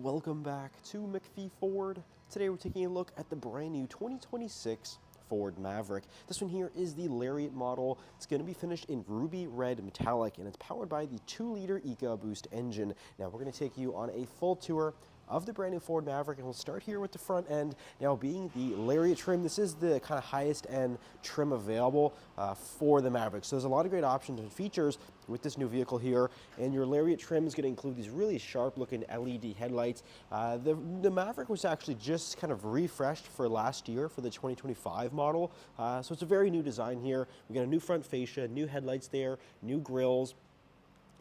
Welcome back to McPhee Ford. Today we're taking a look at the brand new 2026 Ford Maverick. This one here is the Lariat model. It's going to be finished in ruby red metallic and it's powered by the 2-liter EcoBoost engine. Now we're going to take you on a full tour of the brand new Ford Maverick, and we'll start here with the front end. Now, being the Lariat trim, this is the kind of highest end trim available for the Maverick. So there's a lot of great options and features with this new vehicle here, and your Lariat trim is going to include these really sharp looking LED headlights. The Maverick was actually just kind of refreshed for last year for the 2025 model, so it's a very new design here. We got a new front fascia, new headlights there, new grills.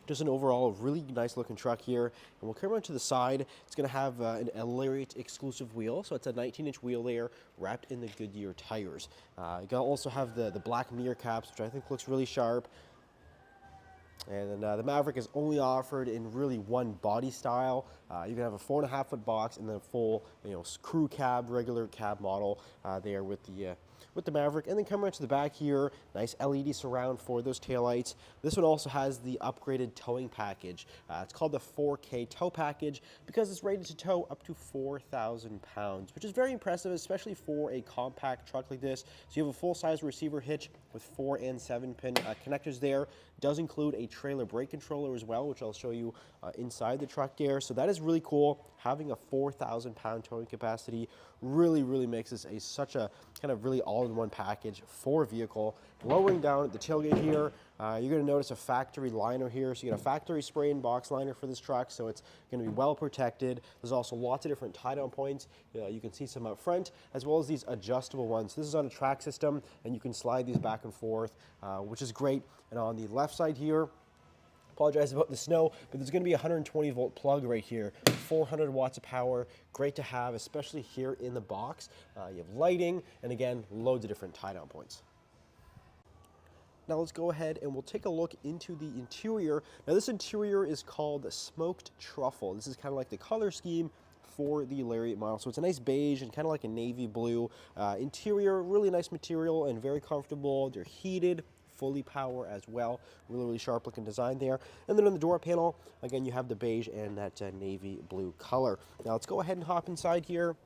Just an overall really nice looking truck here. And we'll come around to the side. It's going to have a Lariat exclusive wheel. So it's a 19-inch wheel there wrapped in the Goodyear tires. You also have the black mirror caps, which I think looks really sharp. And then the Maverick is only offered in really one body style. You can have a 4.5-foot box and then a full, crew cab, regular cab model there with the Maverick. And then come right to the back here, nice LED surround for those taillights. This one also has the upgraded towing package. It's called the 4K tow package because it's rated to tow up to 4,000 pounds, which is very impressive, especially for a compact truck like this. So you have a full-size receiver hitch with 4 and 7-pin connectors there. Does include a trailer brake controller as well, which I'll show you inside the truck there. So that is really cool. Having a 4,000-pound towing capacity really makes this such a kind of really all-in-one package for a vehicle. Lowering down at the tailgate here, you're going to notice a factory liner here. So you get a factory spray and box liner for this truck, so it's going to be well protected. There's also lots of different tie-down points. You can see some up front, as well as these adjustable ones. This is on a track system, and you can slide these back and forth, which is great. And on the left side here, apologize about the snow, but there's going to be a 120-volt plug right here, 400 watts of power, great to have, especially here in the box. You have lighting, and again, loads of different tie-down points. Now let's go ahead and we'll take a look into the interior. Now this interior is called Smoked Truffle. This is kind of like the color scheme for the Lariat model. So it's a nice beige and kind of like a navy blue. Interior, really nice material and very comfortable. They're heated, fully power as well. Really sharp looking design there. And then on the door panel, again, you have the beige and that navy blue color. Now let's go ahead and hop inside here.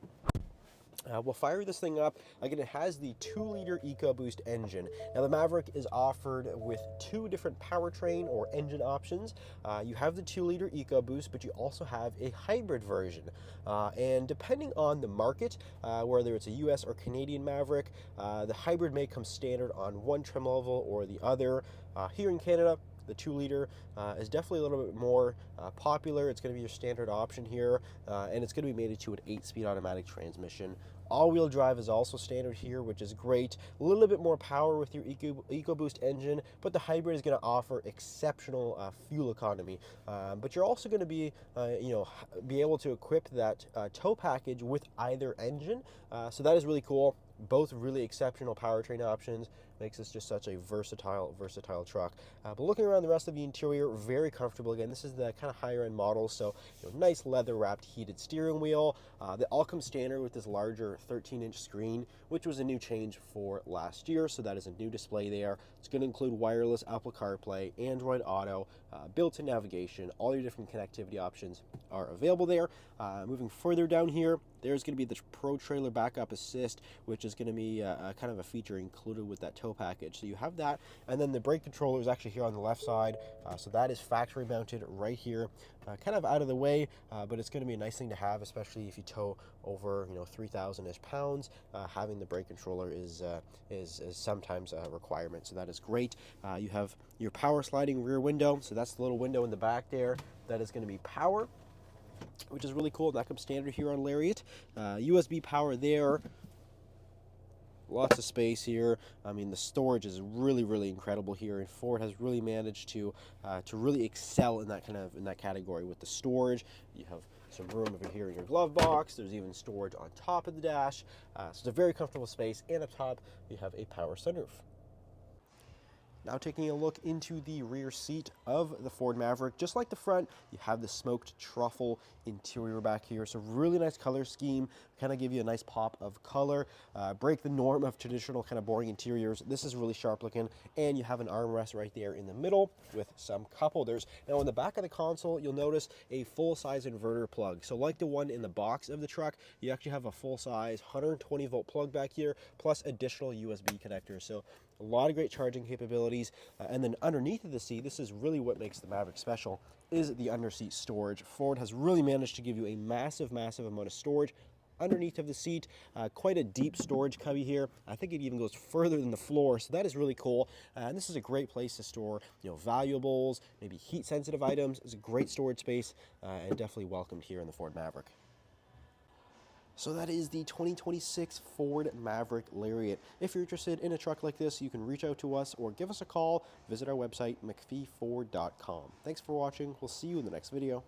We'll fire this thing up. Again, it has the 2-liter EcoBoost engine. Now, the Maverick is offered with 2 different powertrain or engine options. You have the 2-liter EcoBoost, but you also have a hybrid version. And depending on the market, whether it's a US or Canadian Maverick, the hybrid may come standard on one trim level or the other. Here in Canada, the 2-liter is definitely a little bit more popular. It's going to be your standard option here, and it's going to be mated to an 8-speed automatic transmission. All-wheel drive is also standard here, which is great. A little bit more power with your EcoBoost engine, but the hybrid is going to offer exceptional fuel economy. But you're also going to be able to equip that tow package with either engine, so that is really cool. Both really exceptional powertrain options. Makes this just such a versatile truck. But looking around the rest of the interior, very comfortable. Again, this is the kind of higher end model, so nice leather wrapped heated steering wheel. They all come standard with this larger 13-inch screen, which was a new change for last year, so that is a new display there. It's going to include wireless Apple CarPlay, Android Auto, built-in navigation. All your different connectivity options are available there. Moving further down here, there's going to be the Pro Trailer Backup Assist, which is going to be kind of a feature included with that tow package. So you have that, and then the brake controller is actually here on the left side. So that is factory mounted right here, kind of out of the way, but it's going to be a nice thing to have, especially if you tow over 3,000-ish pounds. Having the brake controller is sometimes a requirement, so that is great. You have your power sliding rear window, so that's the little window in the back there. That is going to be power, which is really cool. That comes standard here on Lariat. USB power there. Lots of space here. I mean, the storage is really incredible here, and Ford has really managed to really excel in that category with the storage. You have some room over here in your glove box. There's even storage on top of the dash. So it's a very comfortable space, and up top you have a power sunroof. Now taking a look into the rear seat of the Ford Maverick, just like the front, you have the smoked truffle interior back here. So really nice color scheme, kind of give you a nice pop of color, break the norm of traditional kind of boring interiors. This is really sharp looking, and you have an armrest right there in the middle with some cup holders. Now on the back of the console, you'll notice a full-size inverter plug. So like the one in the box of the truck, you actually have a full-size 120 volt plug back here, plus additional USB connectors. So a lot of great charging capabilities. And then underneath of the seat, this is really what makes the Maverick special, is the underseat storage. Ford has really managed to give you a massive amount of storage underneath of the seat. Quite a deep storage cubby here. I think it even goes further than the floor, so that is really cool. And this is a great place to store, valuables, maybe heat-sensitive items. It's a great storage space, and definitely welcomed here in the Ford Maverick. So that is the 2026 Ford Maverick Lariat. If you're interested in a truck like this, you can reach out to us or give us a call. Visit our website, mcpheeford.com. Thanks for watching. We'll see you in the next video.